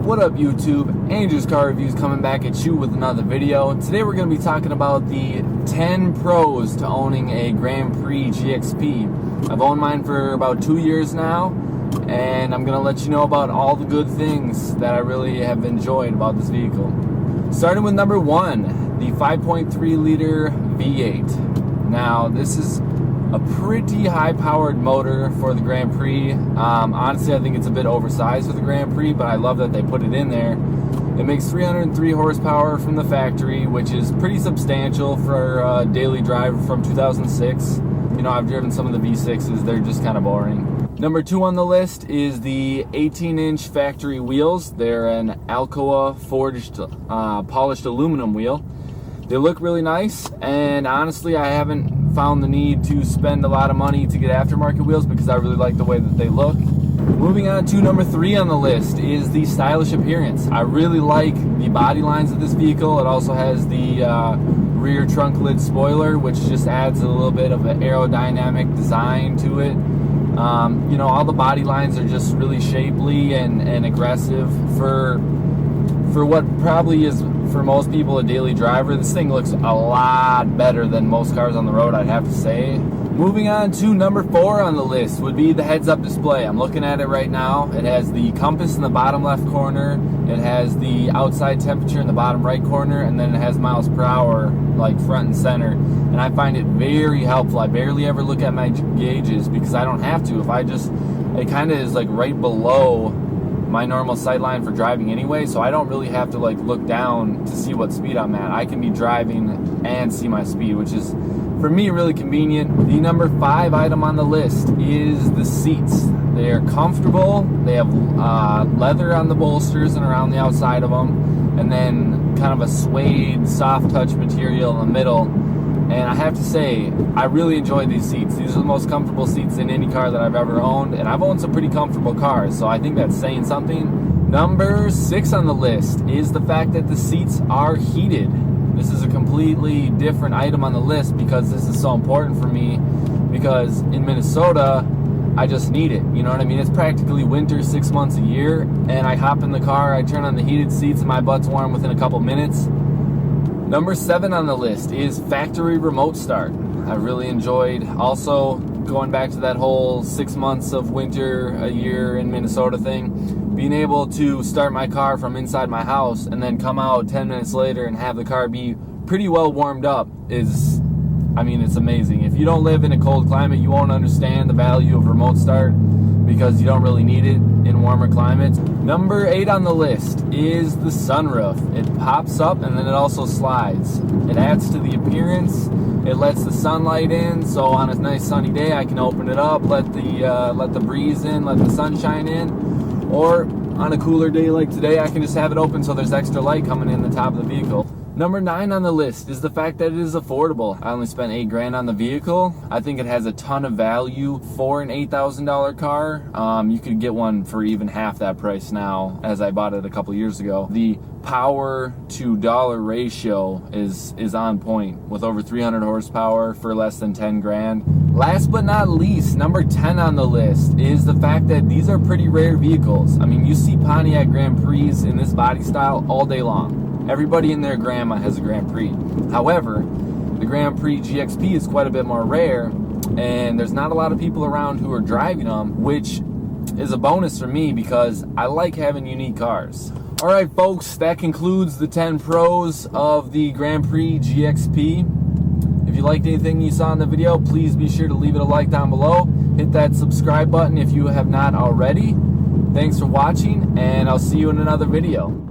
What up YouTube, Angel's Car Reviews coming back at you with another video. Today we're going to be talking about the 10 pros to owning a Grand Prix GXP. I've owned mine for about 2 years now, and I'm going to let you know about all the good things that I really have enjoyed about this vehicle. Starting with number 1, the 5.3 liter V8. Now this is a pretty high-powered motor for the Grand Prix. Honestly, I think it's a bit oversized for the Grand Prix, but I love that they put it in there. It makes 303 horsepower from the factory, which is pretty substantial for a daily driver from 2006. You know, I've driven some of the V6s, they're just kind of boring. Number 2 on the list is the 18-inch factory wheels. They're an Alcoa forged polished aluminum wheel. They look really nice, and honestly, I haven't found the need to spend a lot of money to get aftermarket wheels because I really like the way that they look. Moving on to number 3 on the list is the stylish appearance. I really like the body lines of this vehicle. It also has the rear trunk lid spoiler, which just adds a little bit of an aerodynamic design to it. You know, all the body lines are just really shapely and aggressive for what probably is, for most people, a daily driver. This thing looks a lot better than most cars on the road, I'd have to say. Moving on to number 4 on the list would be the heads-up display. I'm looking at it right now. It has the compass in the bottom left corner, it has the outside temperature in the bottom right corner, and then it has miles per hour like front and center. And I find it very helpful. I barely ever look at my gauges because I don't have to. It kind of is like right below my normal sight line for driving anyway, so I don't really have to like look down to see what speed I'm at. I can be driving and see my speed, which is for me really convenient. The number 5 item on the list is the seats. They are comfortable. They have leather on the bolsters and around the outside of them, and then kind of a suede soft touch material in the middle. And I have to say, I really enjoy these seats. These are the most comfortable seats in any car that I've ever owned, and I've owned some pretty comfortable cars, so I think that's saying something. Number 6 on the list is the fact that the seats are heated. This is a completely different item on the list because this is so important for me, because in Minnesota, I just need it. You know what I mean? It's practically winter 6 months a year, and I hop in the car, I turn on the heated seats, and my butt's warm within a couple minutes. Number 7 on the list is factory remote start. I really enjoyed also going back to that whole 6 months of winter a year in Minnesota thing. Being able to start my car from inside my house and then come out 10 minutes later and have the car be pretty well warmed up is, I mean, it's amazing. If you don't live in a cold climate, you won't understand the value of remote start because you don't really need it in warmer climates. Number 8 on the list is the sunroof. It pops up and then it also slides. It adds to the appearance. It lets the sunlight in, so on a nice sunny day I can open it up, let the breeze in, let the sunshine in. Or on a cooler day like today, I can just have it open so there's extra light coming in the top of the vehicle. Number 9 on the list is the fact that it is affordable. I only spent $8 grand on the vehicle. I think it has a ton of value for an $8,000 car. You could get one for even half that price now, as I bought it a couple years ago. The power to dollar ratio is on point with over 300 horsepower for less than 10 grand. Last but not least, number 10 on the list is the fact that these are pretty rare vehicles. I mean, you see Pontiac Grand Prix in this body style all day long. Everybody and their grandma has a Grand Prix. However, the Grand Prix GXP is quite a bit more rare, and there's not a lot of people around who are driving them, which is a bonus for me because I like having unique cars. Alright folks, that concludes the 10 pros of the Grand Prix GXP. If you liked anything you saw in the video, please be sure to leave it a like down below. Hit that subscribe button if you have not already. Thanks for watching, and I'll see you in another video.